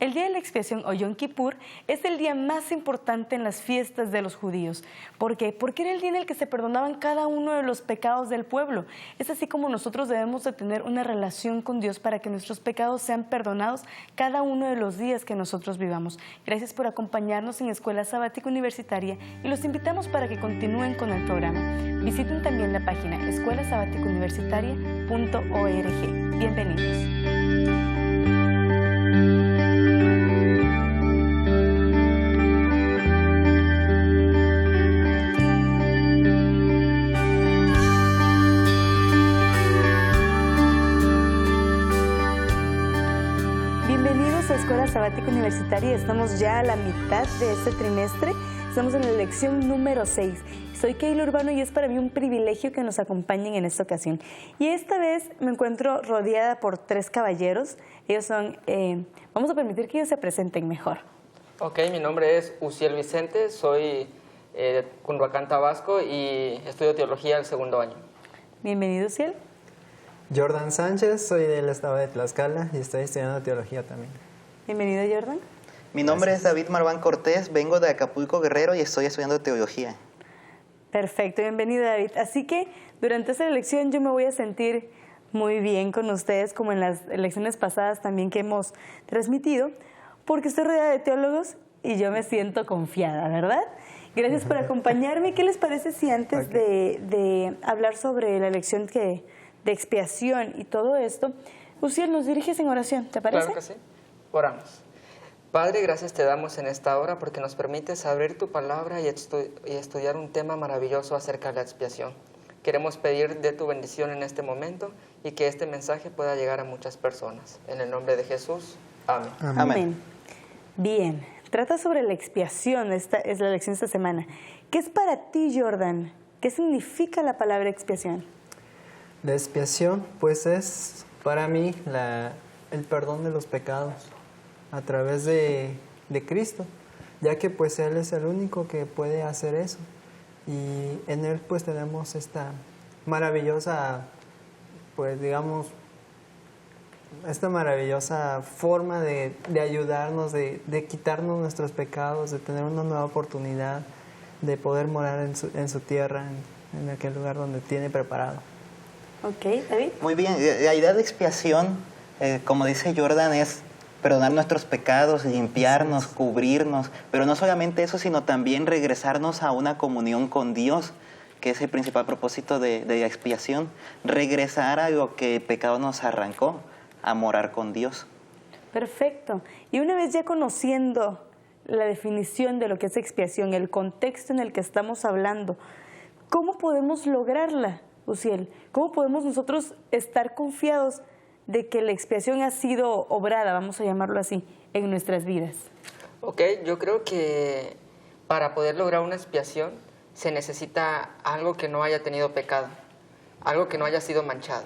El día de la expiación o Yom Kippur es el día más importante en las fiestas de los judíos. ¿Por qué? Porque era el día en el que se perdonaban cada uno de los pecados del pueblo. Es así como nosotros debemos de tener una relación con Dios para que nuestros pecados sean perdonados cada uno de los días que nosotros vivamos. Gracias por acompañarnos en Escuela Sabática Universitaria y los invitamos para que continúen con el programa. Visiten también la página escuelasabaticouniversitaria.org. Bienvenidos. Escuela Sabática Universitaria, estamos ya a la mitad de este trimestre, estamos en la lección número 6. Soy Keila Urbano y es para mí un privilegio que nos acompañen en esta ocasión. Y esta vez me encuentro rodeada por 3 caballeros. Ellos son, vamos a permitir que ellos se presenten mejor. Ok, mi nombre es Uziel Vicente, soy de Cunduacán, Tabasco y estudio teología el 2º año. Bienvenido, Uziel. Jordan Sánchez, soy del estado de Tlaxcala y estoy estudiando teología también. Bienvenido, Jordan. Mi nombre es David Marván Cortés, vengo de Acapulco, Guerrero y estoy estudiando teología. Perfecto, bienvenido, David. Así que durante esta lección yo me voy a sentir muy bien con ustedes, como en las lecciones pasadas también que hemos transmitido, porque estoy rodeada de teólogos y yo me siento confiada, ¿verdad? Gracias por acompañarme. ¿Qué les parece si antes de hablar sobre la lección de expiación y todo esto, Uziel, nos diriges en oración, ¿te parece? Claro que sí. Oramos. Padre, gracias te damos en esta hora porque nos permites abrir tu palabra y estudiar un tema maravilloso acerca de la expiación. Queremos pedir de tu bendición en este momento y que este mensaje pueda llegar a muchas personas. En el nombre de Jesús. Amén. Amén. Bien, trata sobre la expiación, esta es la lección de esta semana. ¿Qué es para ti, Jordan? ¿Qué significa la palabra expiación? La expiación, pues es para mí el perdón de los pecados a través de Cristo, ya que pues Él es el único que puede hacer eso. Y en Él pues tenemos esta maravillosa, pues digamos, esta maravillosa forma de ayudarnos, de quitarnos nuestros pecados, de tener una nueva oportunidad, de poder morar en su tierra, en aquel lugar donde tiene preparado. Ok, David. Muy bien, la idea de expiación, como dice Jordan, es perdonar nuestros pecados, limpiarnos, cubrirnos, pero no solamente eso, sino también regresarnos a una comunión con Dios, que es el principal propósito de la expiación, regresar a lo que el pecado nos arrancó, a morar con Dios. Perfecto. Y una vez ya conociendo la definición de lo que es expiación, el contexto en el que estamos hablando, ¿cómo podemos lograrla, Uziel? ¿Cómo podemos nosotros estar confiados de que la expiación ha sido obrada, vamos a llamarlo así, en nuestras vidas? Ok, yo creo que para poder lograr una expiación se necesita algo que no haya tenido pecado, algo que no haya sido manchado.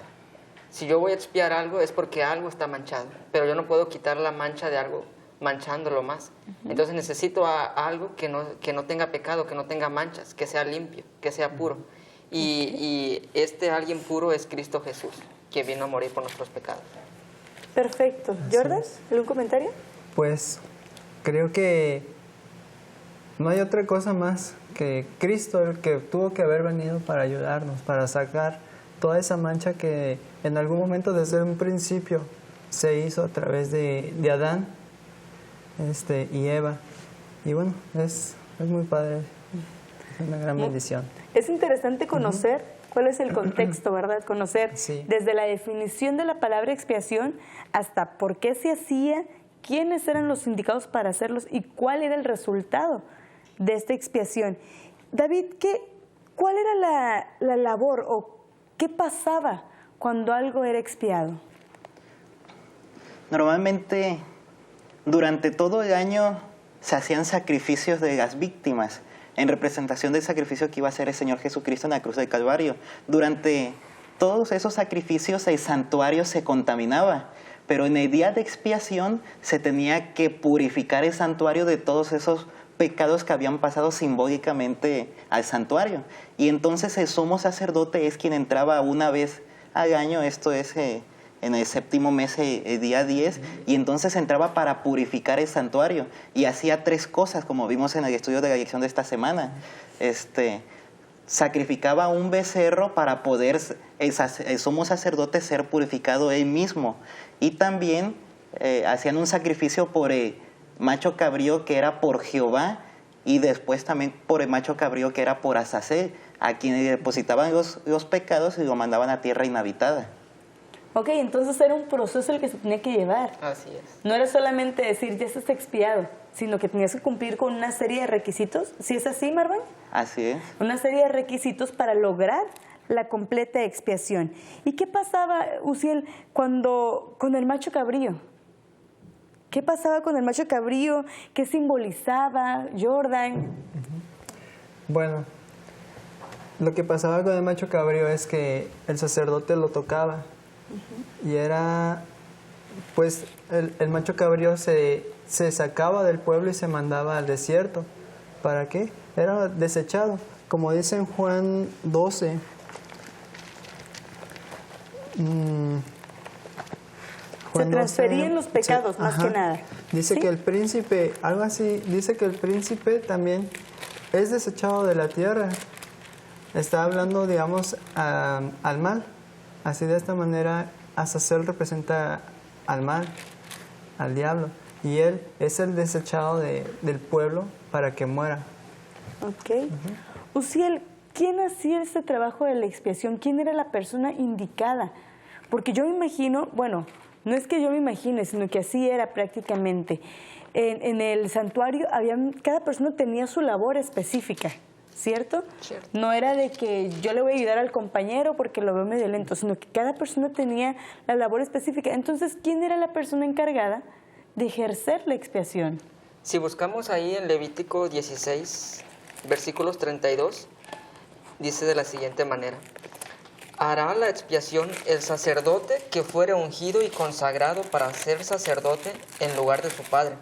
Si yo voy a expiar algo es porque algo está manchado, pero yo no puedo quitar la mancha de algo manchándolo más. Entonces necesito algo que no tenga pecado, que no tenga manchas, que sea limpio, que sea puro. Y este alguien puro es Cristo Jesús, que vino a morir por nuestros pecados. Perfecto. Jordan, ¿algún comentario? Pues creo que no hay otra cosa más que Cristo, el que tuvo que haber venido para ayudarnos, para sacar toda esa mancha que en algún momento desde un principio se hizo a través de Adán y Eva. Y bueno, es muy padre, es una gran bendición. Es interesante conocer cuál es el contexto, ¿verdad? Conocer desde la definición de la palabra expiación hasta por qué se hacía, quiénes eran los indicados para hacerlos y cuál era el resultado de esta expiación. David, ¿cuál era la labor o qué pasaba cuando algo era expiado? Normalmente, durante todo el año se hacían sacrificios de las víctimas, en representación del sacrificio que iba a hacer el Señor Jesucristo en la cruz del Calvario. Durante todos esos sacrificios el santuario se contaminaba, pero en el día de expiación se tenía que purificar el santuario de todos esos pecados que habían pasado simbólicamente al santuario. Y entonces el sumo sacerdote es quien entraba una vez al año, esto es en el séptimo mes, el día 10, y entonces entraba para purificar el santuario y hacía 3 cosas, como vimos en el estudio de la lección de esta semana. Sacrificaba un becerro para poder el sumo sacerdote ser purificado él mismo, y también hacían un sacrificio por el macho cabrío que era por Jehová, y después también por el macho cabrío que era por Azazel, a quien le depositaban los pecados y lo mandaban a tierra inhabitada. Ok, entonces era un proceso el que se tenía que llevar. Así es. No era solamente decir, ya estás expiado, sino que tenías que cumplir con una serie de requisitos. ¿Sí es así, Marwan? Así es. Una serie de requisitos para lograr la completa expiación. ¿Y qué pasaba, Uziel, con el macho cabrío? ¿Qué pasaba con el macho cabrío? ¿Qué simbolizaba Jordan? Bueno, lo que pasaba con el macho cabrío es que el sacerdote lo tocaba y era, pues, el macho cabrío se sacaba del pueblo y se mandaba al desierto. ¿Para qué? Era desechado. Como dice en Juan 12, se transferían los pecados, más que nada. Dice ¿sí? que el príncipe, algo así, dice que el príncipe también es desechado de la tierra. Está hablando, digamos, al mal. Así de esta manera, Azazel representa al mal, al diablo. Y él es el desechado del pueblo para que muera. Ok. Uziel, ¿quién hacía este trabajo de la expiación? ¿Quién era la persona indicada? Porque yo me imagino, bueno, no es que yo me imagine, sino que así era prácticamente. En el santuario cada persona tenía su labor específica, ¿cierto? Cierto. No era de que yo le voy a ayudar al compañero porque lo veo medio lento, sino que cada persona tenía la labor específica. Entonces, ¿quién era la persona encargada de ejercer la expiación? Si buscamos ahí en Levítico 16, versículos 32, dice de la siguiente manera: hará la expiación el sacerdote que fuere ungido y consagrado para ser sacerdote en lugar de su padre,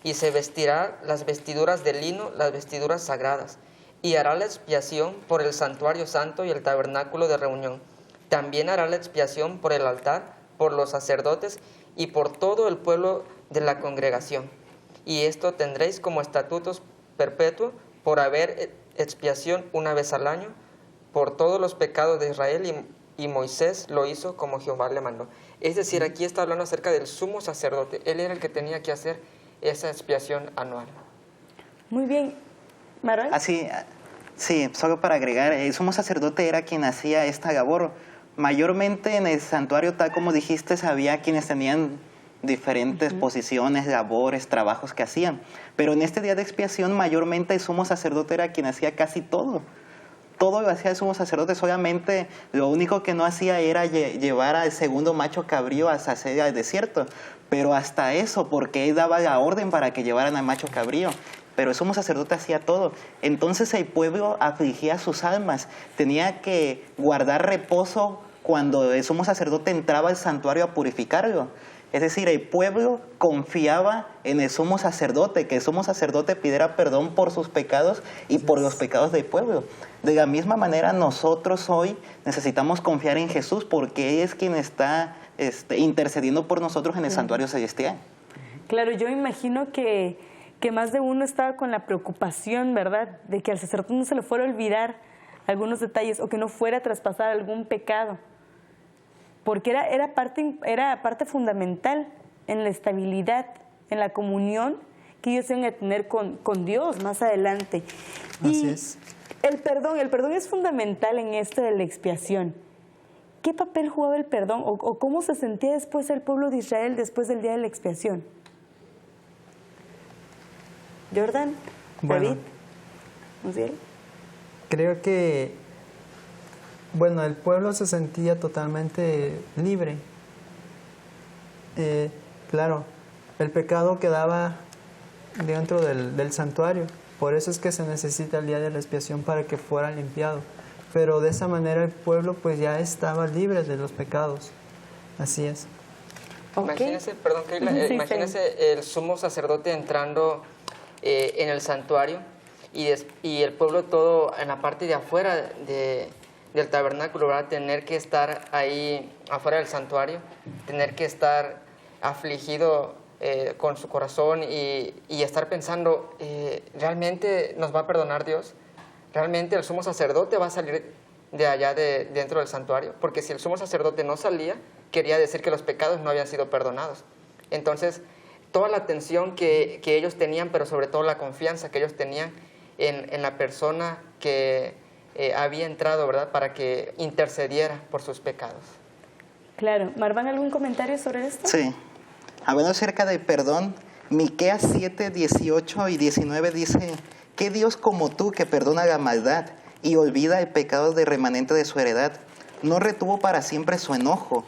y se vestirá las vestiduras de lino, las vestiduras sagradas, y hará la expiación por el santuario santo y el tabernáculo de reunión. También hará la expiación por el altar, por los sacerdotes y por todo el pueblo de la congregación. Y esto tendréis como estatutos perpetuos por haber expiación una vez al año por todos los pecados de Israel, y Moisés lo hizo como Jehová le mandó. Es decir, aquí está hablando acerca del sumo sacerdote. Él era el que tenía que hacer esa expiación anual. Muy bien. ¿Marwan? Así, sí, solo para agregar, el sumo sacerdote era quien hacía esta labor. Mayormente en el santuario, tal como dijiste, había quienes tenían diferentes posiciones, labores, trabajos que hacían. Pero en este día de expiación, mayormente el sumo sacerdote era quien hacía casi todo. Todo lo hacía el sumo sacerdote, solamente lo único que no hacía era llevar al segundo macho cabrío a Azazel al desierto. Pero hasta eso, porque él daba la orden para que llevaran al macho cabrío. Pero el sumo sacerdote hacía todo. Entonces el pueblo afligía sus almas. Tenía que guardar reposo cuando el sumo sacerdote entraba al santuario a purificarlo. Es decir, el pueblo confiaba en el sumo sacerdote, que el sumo sacerdote pidiera perdón por sus pecados y por los pecados del pueblo. De la misma manera, nosotros hoy necesitamos confiar en Jesús, porque Él es quien está intercediendo por nosotros en el santuario celestial. Claro, yo imagino que más de uno estaba con la preocupación, ¿verdad?, de que al sacerdote no se le fuera a olvidar algunos detalles o que no fuera a traspasar algún pecado. Porque era parte fundamental en la estabilidad, en la comunión que ellos iban a tener con Dios más adelante. Así es. El perdón es fundamental en esto de la expiación. ¿Qué papel jugaba el perdón o cómo se sentía después el pueblo de Israel después del día de la expiación? Jordan, Bueno, David, Uziel. Creo que, bueno, el pueblo se sentía totalmente libre. Claro, el pecado quedaba dentro del santuario. Por eso es que se necesita el día de la expiación para que fuera limpiado. Pero de esa manera el pueblo pues ya estaba libre de los pecados. Así es. Okay. Imagínese, perdón, Keila, Sí, imagínese el sumo sacerdote entrando en el santuario y el pueblo todo en la parte de afuera del tabernáculo, ¿verdad? Tener que estar ahí afuera del santuario, tener que estar afligido con su corazón y estar pensando, ¿realmente nos va a perdonar Dios? ¿Realmente el sumo sacerdote va a salir de allá dentro del santuario? Porque si el sumo sacerdote no salía, quería decir que los pecados no habían sido perdonados. Entonces, toda la atención que ellos tenían, pero sobre todo la confianza que ellos tenían en la persona que había entrado, ¿verdad?, para que intercediera por sus pecados. Claro. Marván, ¿algún comentario sobre esto? Sí. Hablando acerca del perdón, Miqueas 7, 18 y 19 dice: ¿qué Dios como tú que perdona la maldad y olvida el pecado del remanente de su heredad? No retuvo para siempre su enojo,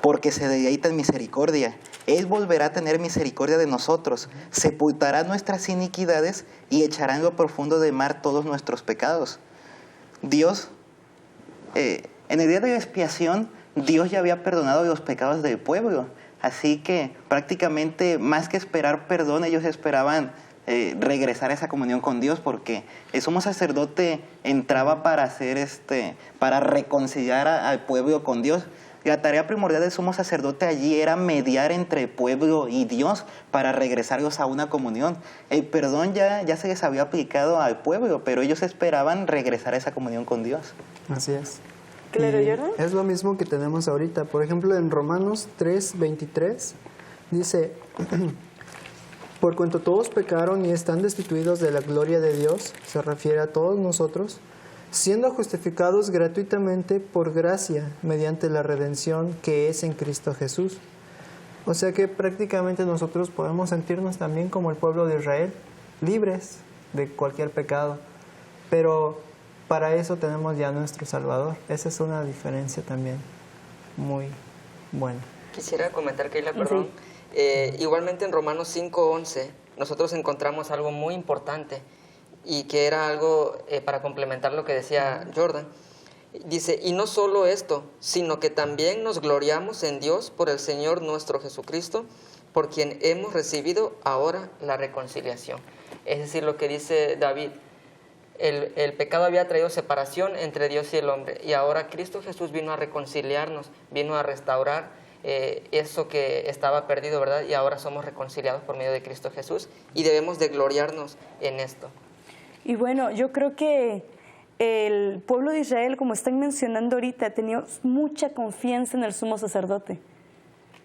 porque se deleita en misericordia. Él volverá a tener misericordia de nosotros, sepultará nuestras iniquidades y echará en lo profundo del mar todos nuestros pecados. Dios, en el día de la expiación, Dios ya había perdonado los pecados del pueblo. Así que prácticamente más que esperar perdón, ellos esperaban regresar a esa comunión con Dios, porque el sumo sacerdote entraba para hacer para reconciliar al pueblo con Dios. La tarea primordial del sumo sacerdote allí era mediar entre el pueblo y Dios para regresarlos a una comunión. El perdón ya se les había aplicado al pueblo, pero ellos esperaban regresar a esa comunión con Dios. Así es. Claro, Y Jordan. es lo mismo que tenemos ahorita. Por ejemplo, en Romanos 3, 23, dice: por cuanto todos pecaron y están destituidos de la gloria de Dios, se refiere a todos nosotros, siendo justificados gratuitamente por gracia, mediante la redención que es en Cristo Jesús. O sea que prácticamente nosotros podemos sentirnos también como el pueblo de Israel, libres de cualquier pecado. Pero para eso tenemos ya nuestro Salvador. Esa es una diferencia también muy buena. Quisiera comentar, Keila, perdón. Igualmente en Romanos 5:11 nosotros encontramos algo muy importante y que era algo para complementar lo que decía Jordan. Dice: y no solo esto, sino que también nos gloriamos en Dios por el Señor nuestro Jesucristo, por quien hemos recibido ahora la reconciliación. Es decir, lo que dice David, el pecado había traído separación entre Dios y el hombre, y ahora Cristo Jesús vino a reconciliarnos, vino a restaurar eso que estaba perdido, ¿verdad? Y ahora somos reconciliados por medio de Cristo Jesús, y debemos de gloriarnos en esto. Y bueno, yo creo que el pueblo de Israel, como están mencionando ahorita, tenía mucha confianza en el sumo sacerdote.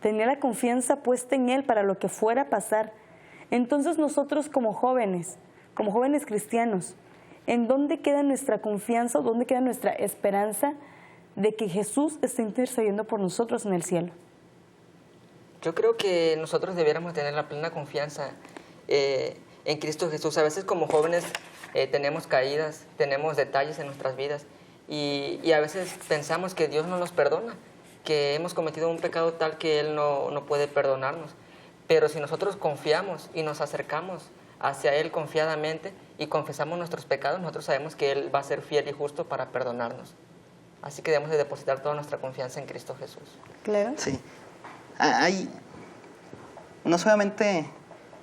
Tenía la confianza puesta en él para lo que fuera a pasar. Entonces nosotros como jóvenes cristianos, ¿en dónde queda nuestra confianza o dónde queda nuestra esperanza de que Jesús está intercediendo por nosotros en el cielo? Yo creo que nosotros debiéramos tener la plena confianza en Cristo Jesús. A veces como jóvenes tenemos caídas, tenemos detalles en nuestras vidas y a veces pensamos que Dios no nos perdona, que hemos cometido un pecado tal que Él no puede perdonarnos. Pero si nosotros confiamos y nos acercamos hacia Él confiadamente y confesamos nuestros pecados, nosotros sabemos que Él va a ser fiel y justo para perdonarnos. Así que debemos de depositar toda nuestra confianza en Cristo Jesús. Claro. Sí. Hay, no solamente,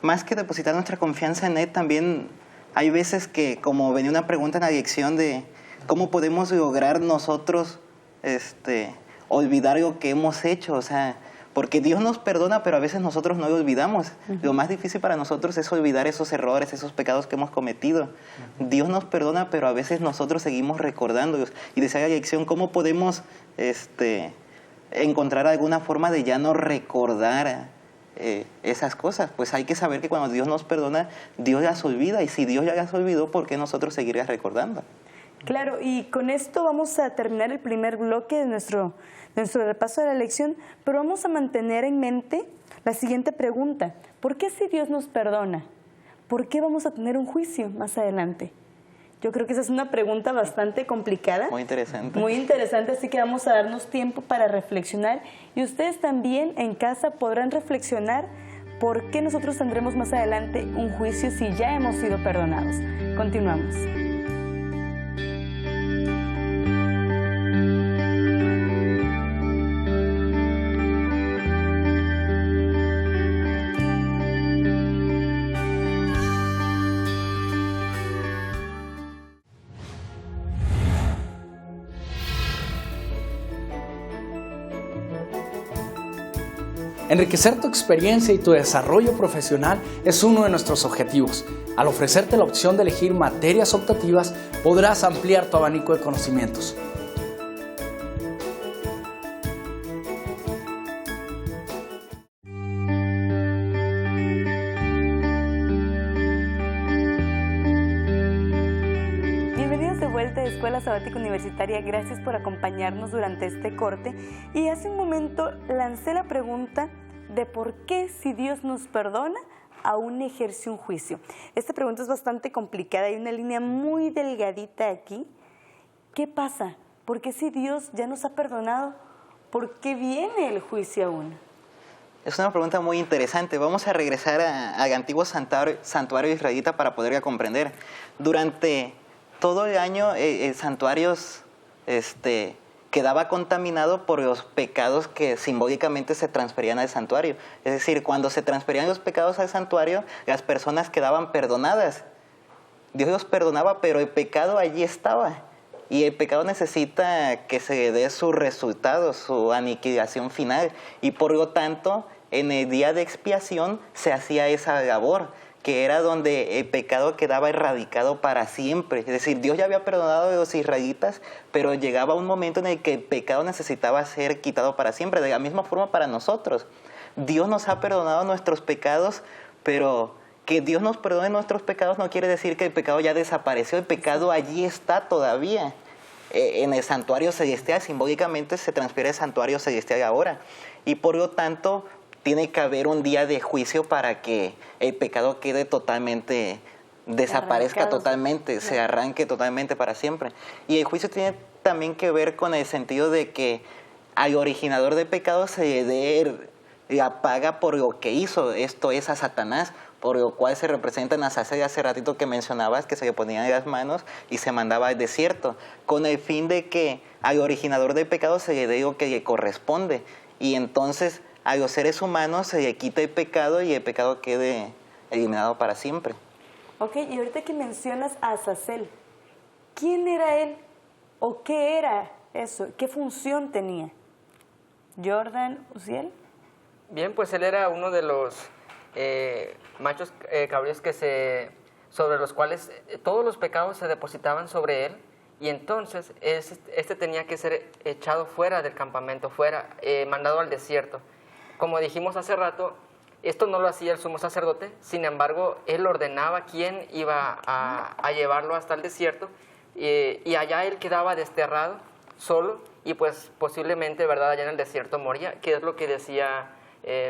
más que depositar nuestra confianza en Él, también hay veces que, como venía una pregunta en la dirección de cómo podemos lograr nosotros olvidar lo que hemos hecho, o sea, porque Dios nos perdona, pero a veces nosotros no lo olvidamos. Lo más difícil para nosotros es olvidar esos errores, esos pecados que hemos cometido. Dios nos perdona, pero a veces nosotros seguimos recordándolos. Y decía la lección, ¿cómo podemos encontrar alguna forma de ya no recordar esas cosas? Pues hay que saber que cuando Dios nos perdona, Dios las olvida. Y si Dios ya las olvidó, ¿por qué nosotros seguiríamos recordando? Claro, y con esto vamos a terminar el primer bloque de nuestro repaso de la lección, pero vamos a mantener en mente la siguiente pregunta. ¿Por qué si Dios nos perdona? ¿Por qué vamos a tener un juicio más adelante? Yo creo que esa es una pregunta bastante complicada. Muy interesante. Muy interesante, así que vamos a darnos tiempo para reflexionar. Y ustedes también en casa podrán reflexionar por qué nosotros tendremos más adelante un juicio si ya hemos sido perdonados. Continuamos. Enriquecer tu experiencia y tu desarrollo profesional es uno de nuestros objetivos. Al ofrecerte la opción de elegir materias optativas, podrás ampliar tu abanico de conocimientos. Bienvenidos de vuelta a Escuela Sabática Universitaria. Gracias por acompañarnos durante este corte. Y hace un momento lancé la pregunta de por qué, si Dios nos perdona, aún ejerce un juicio. Esta pregunta es bastante complicada, hay una línea muy delgadita aquí. ¿Qué pasa? ¿Por qué si Dios ya nos ha perdonado, por qué viene el juicio aún? Es una pregunta muy interesante. Vamos a regresar al antiguo santuario israelita para poderla comprender. Durante todo el año el santuario quedaba contaminado por los pecados que simbólicamente se transferían al santuario. Es decir, cuando se transferían los pecados al santuario, las personas quedaban perdonadas. Dios los perdonaba, pero el pecado allí estaba. Y el pecado necesita que se le dé su resultado, su aniquilación final. Y por lo tanto, en el día de expiación se hacía esa labor, que era donde el pecado quedaba erradicado para siempre. Es decir, Dios ya había perdonado a los israelitas, pero llegaba un momento en el que el pecado necesitaba ser quitado para siempre. De la misma forma para nosotros. Dios nos ha perdonado nuestros pecados, pero que Dios nos perdone nuestros pecados no quiere decir que el pecado ya desapareció. El pecado allí está todavía. En el santuario celestial, simbólicamente se transfiere al santuario celestial ahora. Y por lo tanto, tiene que haber un día de juicio para que el pecado quede totalmente, desaparezca totalmente, se arranque totalmente para siempre. Y el juicio tiene también que ver con el sentido de que al originador del pecado se le dé la paga por lo que hizo, esto es a Satanás, por lo cual se representa en Azazel hace ratito que mencionabas, que se le ponían en las manos y se mandaba al desierto, con el fin de que al originador del pecado se le dé lo que le corresponde. Y entonces a los seres humanos se le quita el pecado y el pecado quede eliminado para siempre. Ok, y ahorita que mencionas a Azazel, ¿quién era él? ¿O qué era eso? ¿Qué función tenía? ¿Jordan Uziel? Bien, pues él era uno de los machos cabríos sobre los cuales todos los pecados se depositaban sobre él, y entonces este tenía que ser echado fuera del campamento, mandado al desierto. Como dijimos hace rato, esto no lo hacía el sumo sacerdote, sin embargo, él ordenaba quién iba a llevarlo hasta el desierto, y allá él quedaba desterrado, solo, y pues posiblemente, ¿verdad?, allá en el desierto moría, que es lo que decía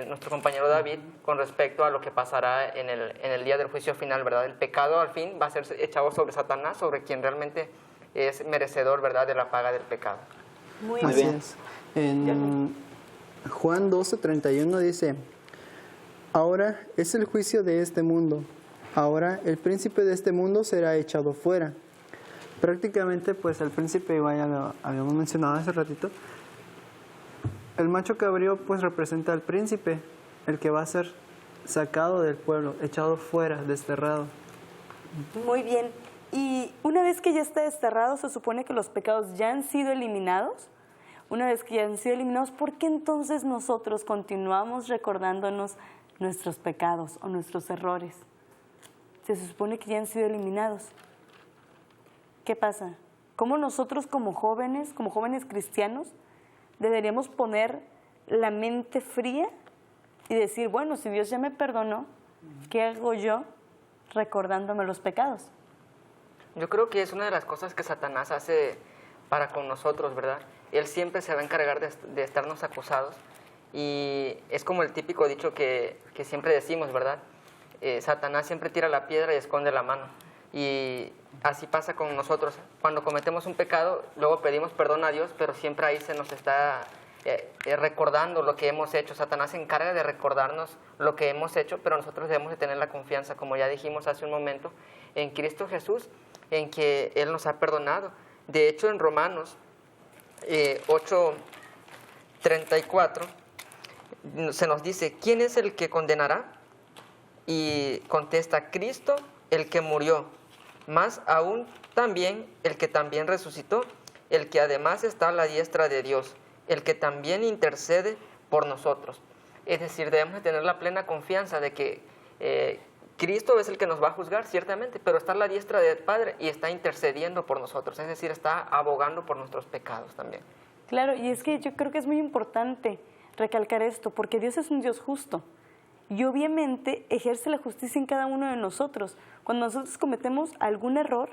nuestro compañero David con respecto a lo que pasará en el día del juicio final, ¿verdad? El pecado al fin va a ser echado sobre Satanás, sobre quien realmente es merecedor, ¿verdad?, de la paga del pecado. Muy Así bien. es. En Juan 12:31 dice: ahora es el juicio de este mundo. Ahora el príncipe de este mundo será echado fuera. Prácticamente, pues el príncipe, igual ya lo habíamos mencionado hace ratito, el macho cabrío pues representa al príncipe, el que va a ser sacado del pueblo, echado fuera, desterrado. Muy bien. Y una vez que ya está desterrado, se supone que los pecados ya han sido eliminados. Una vez que ya han sido eliminados, ¿por qué entonces nosotros continuamos recordándonos nuestros pecados o nuestros errores? Se supone que ya han sido eliminados. ¿Qué pasa? ¿Cómo nosotros como jóvenes cristianos, deberíamos poner la mente fría y decir, bueno, si Dios ya me perdonó, ¿qué hago yo recordándome los pecados? Yo creo que es una de las cosas que Satanás hace para con nosotros, ¿verdad? Él siempre se va a encargar de estarnos acusados, y es como el típico dicho que siempre decimos, ¿verdad? Satanás siempre tira la piedra y esconde la mano, y así pasa con nosotros. Cuando cometemos un pecado, luego pedimos perdón a Dios, pero siempre ahí se nos está recordando lo que hemos hecho. Satanás se encarga de recordarnos lo que hemos hecho, pero nosotros debemos de tener la confianza, como ya dijimos hace un momento, en Cristo Jesús, en que Él nos ha perdonado. De hecho, en Romanos 8:34 se nos dice, ¿quién es el que condenará? Y contesta, Cristo, el que murió, más aún también el que también resucitó, el que además está a la diestra de Dios, el que también intercede por nosotros. Es decir, debemos de tener la plena confianza de que Cristo es el que nos va a juzgar, ciertamente, pero está a la diestra del Padre y está intercediendo por nosotros, es decir, está abogando por nuestros pecados también. Claro, y es que yo creo que es muy importante recalcar esto, porque Dios es un Dios justo y obviamente ejerce la justicia en cada uno de nosotros. Cuando nosotros cometemos algún error,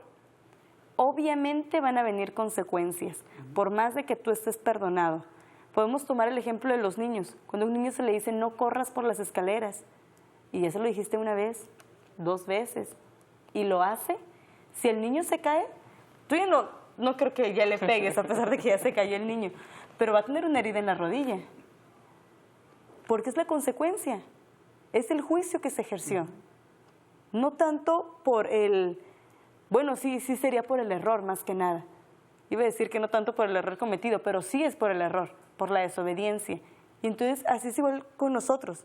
obviamente van a venir consecuencias, por más de que tú estés perdonado. Podemos tomar el ejemplo de los niños. Cuando a un niño se le dice no corras por las escaleras, y ya se lo dijiste una vez, 2 veces, y lo hace, si el niño se cae, tú ya no creo que ya le pegues a pesar de que ya se cayó el niño, pero va a tener una herida en la rodilla, porque es la consecuencia, es el juicio que se ejerció, no tanto por el, bueno, sí sería por el error más que nada. Iba a decir que no tanto por el error cometido, pero sí es por el error, por la desobediencia. Y entonces así es igual con nosotros.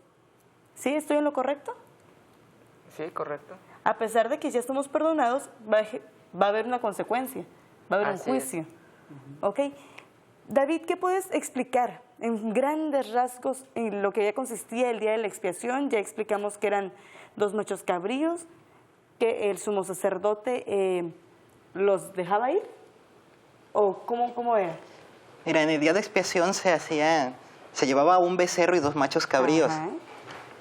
¿Sí? ¿Estoy en lo correcto? Sí, correcto. A pesar de que ya estamos perdonados, va a haber una consecuencia, va a haber un juicio. ¿Ok? David, ¿qué puedes explicar en grandes rasgos en lo que ya consistía el día de la expiación? Ya explicamos que eran 2 machos cabríos, que el sumo sacerdote los dejaba ir. ¿O cómo era? Mira, en el día de expiación se llevaba un becerro y 2 machos cabríos. Ajá.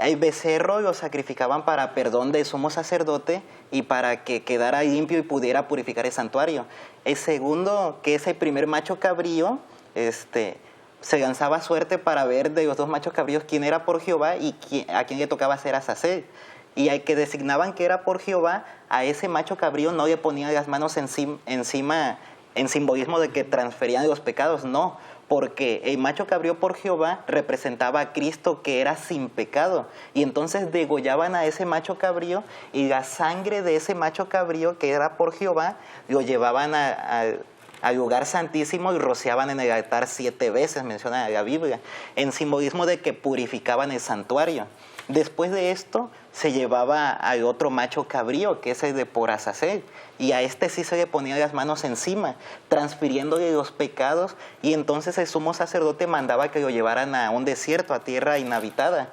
El becerro lo sacrificaban para perdón del sumo sacerdote y para que quedara limpio y pudiera purificar el santuario. El segundo, que es el primer macho cabrío, se lanzaba suerte para ver de los 2 machos cabríos quién era por Jehová y a quién le tocaba hacer Azazel. Y al que designaban que era por Jehová, a ese macho cabrío no le ponían las manos encima en simbolismo de que transferían los pecados, no, porque el macho cabrío por Jehová representaba a Cristo, que era sin pecado, y entonces degollaban a ese macho cabrío y la sangre de ese macho cabrío que era por Jehová lo llevaban al lugar santísimo y rociaban en el altar 7 veces, menciona la Biblia, en simbolismo de que purificaban el santuario. Después de esto se llevaba al otro macho cabrío, que es el de por Azazel, y a este sí se le ponían las manos encima, transfiriéndole los pecados, y entonces el sumo sacerdote mandaba que lo llevaran a un desierto, a tierra inhabitada.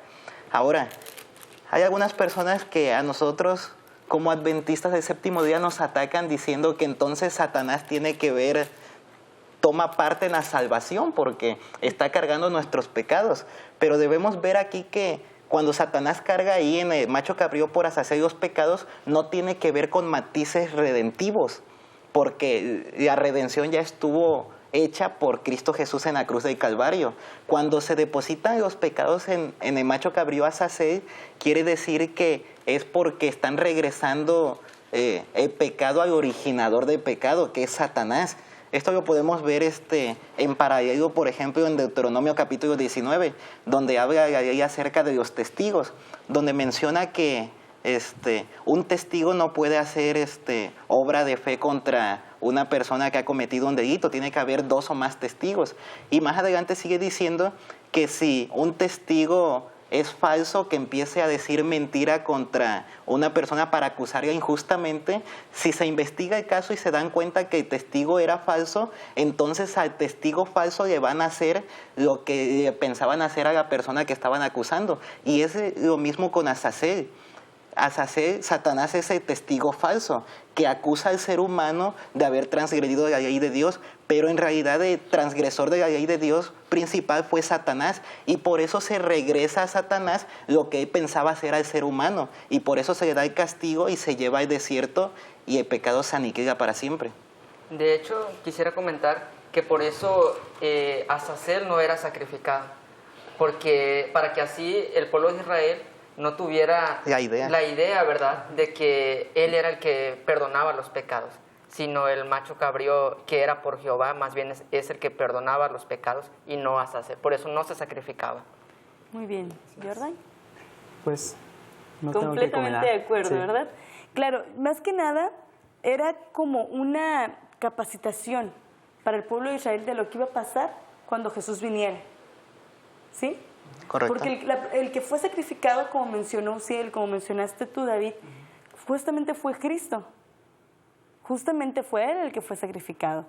Ahora, hay algunas personas que a nosotros, como adventistas del séptimo día, nos atacan diciendo que entonces Satanás toma parte en la salvación porque está cargando nuestros pecados, pero debemos ver aquí que cuando Satanás carga ahí en el macho cabrío por Azazel los pecados, no tiene que ver con matices redentivos, porque la redención ya estuvo hecha por Cristo Jesús en la cruz del Calvario. Cuando se depositan los pecados en el macho cabrío Azazel, quiere decir que es porque están regresando el pecado al originador del pecado, que es Satanás. Esto lo podemos ver en paralelo, por ejemplo, en Deuteronomio capítulo 19, donde habla la ley acerca de los testigos, donde menciona que un testigo no puede hacer obra de fe contra una persona que ha cometido un delito, tiene que haber 2 o más testigos. Y más adelante sigue diciendo que si un testigo es falso, que empiece a decir mentira contra una persona para acusarla injustamente, si se investiga el caso y se dan cuenta que el testigo era falso, entonces al testigo falso le van a hacer lo que pensaban hacer a la persona que estaban acusando. Y es lo mismo con Azazel. Azazel, Satanás es el testigo falso que acusa al ser humano de haber transgredido la ley de Dios, pero en realidad el transgresor de la ley de Dios principal fue Satanás, y por eso se regresa a Satanás lo que él pensaba hacer al ser humano, y por eso se le da el castigo y se lleva al desierto y el pecado se aniquila para siempre. De hecho, quisiera comentar que por eso Azazel no era sacrificado, porque para que así el pueblo de Israel no tuviera la idea, ¿verdad?, de que él era el que perdonaba los pecados, sino el macho cabrío que era por Jehová, más bien es el que perdonaba los pecados y no Azazel. Por eso no se sacrificaba. Muy bien. ¿Jordan? Pues no tengo que Completamente comentar. de acuerdo, Sí. ¿verdad? Claro, más que nada era como una capacitación para el pueblo de Israel de lo que iba a pasar cuando Jesús viniera. ¿Sí? Correcto. Porque el que fue sacrificado, como mencionó Uziel, como mencionaste tú, David, justamente fue Cristo. Justamente fue Él el que fue sacrificado.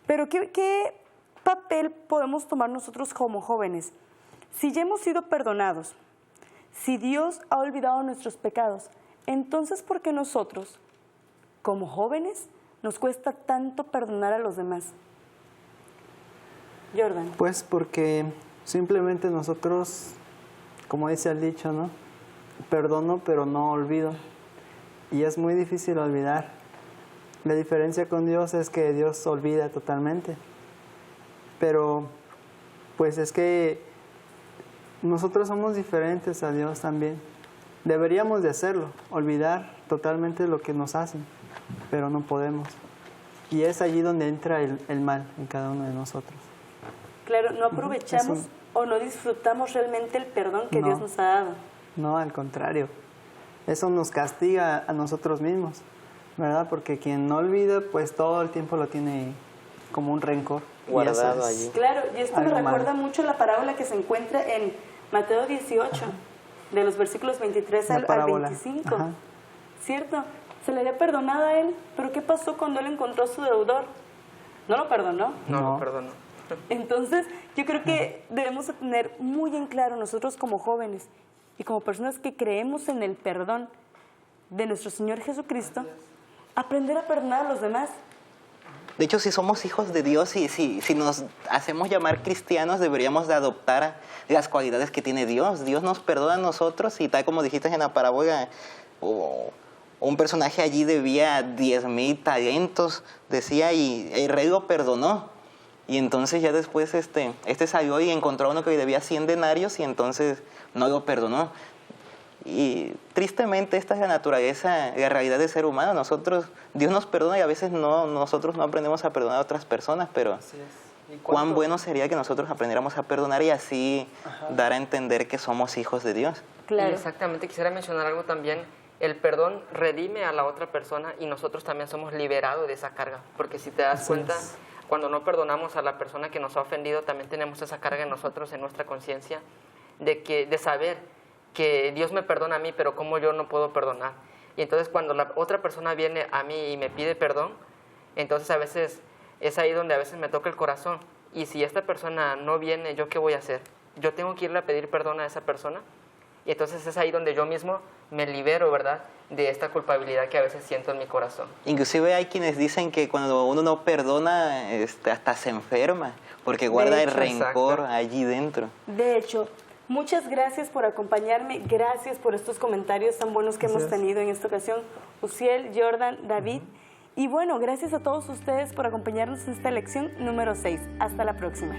Pero ¿qué papel podemos tomar nosotros como jóvenes? si ya hemos sido perdonados, si Dios ha olvidado nuestros pecados, entonces ¿por qué nosotros, como jóvenes, nos cuesta tanto perdonar a los demás? Jordan. Pues porque simplemente nosotros, como dice el dicho, ¿no? Perdono pero no olvido. Y es muy difícil olvidar. La diferencia con Dios es que Dios olvida totalmente. Pero pues es que nosotros somos diferentes a Dios también. Deberíamos de hacerlo, olvidar totalmente lo que nos hacen, pero no podemos. Y es allí donde entra el mal en cada uno de nosotros. Claro, no aprovechamos o no disfrutamos realmente el perdón que Dios nos ha dado. No, al contrario. Eso nos castiga a nosotros mismos, ¿verdad? Porque quien no olvida, pues todo el tiempo lo tiene como un rencor. Guardado y eso es allí. Claro, y esto me algo recuerda malo. mucho la parábola que se encuentra en Mateo 18, de los versículos 23 La al parábola. 25. Ajá. ¿Cierto? Se le había perdonado a él, pero ¿qué pasó cuando él encontró a su deudor? No lo perdonó. No. Perdón. Entonces, yo creo que debemos de tener muy en claro nosotros como jóvenes y como personas que creemos en el perdón de nuestro Señor Jesucristo, aprender a perdonar a los demás. De hecho, si somos hijos de Dios y si nos hacemos llamar cristianos, deberíamos de adoptar las cualidades que tiene Dios. Dios nos perdona a nosotros y tal como dijiste en la parábola, un personaje allí debía 10,000 talentos, decía, y el rey lo perdonó. Y entonces ya después este salió y encontró a uno que le debía 100 denarios y entonces no lo perdonó. Y tristemente esta es la naturaleza, la realidad del ser humano. Dios nos perdona y a veces nosotros no aprendemos a perdonar a otras personas, pero Así es. ¿Y cuán bueno sería que nosotros aprendiéramos a perdonar y así dar a entender que somos hijos de Dios. Claro. Y exactamente, quisiera mencionar algo también. El perdón redime a la otra persona y nosotros también somos liberados de esa carga. Porque si te das Así cuenta, es. cuando no perdonamos a la persona que nos ha ofendido, también tenemos esa carga en nosotros, en nuestra conciencia, de saber que Dios me perdona a mí, pero cómo yo no puedo perdonar. Y entonces cuando la otra persona viene a mí y me pide perdón, entonces a veces es ahí donde a veces me toca el corazón. Y si esta persona no viene, ¿yo qué voy a hacer? Yo tengo que irle a pedir perdón a esa persona. Y entonces es ahí donde yo mismo me libero, ¿verdad?, de esta culpabilidad que a veces siento en mi corazón. Inclusive hay quienes dicen que cuando uno no perdona, hasta se enferma, porque guarda el hecho, rencor exacto. allí dentro. De hecho, muchas gracias por acompañarme, gracias por estos comentarios tan buenos que hemos Gracias. tenido en esta ocasión, Uziel, Jordan, David. Y bueno, gracias a todos ustedes por acompañarnos en esta lección número 6. Hasta la próxima.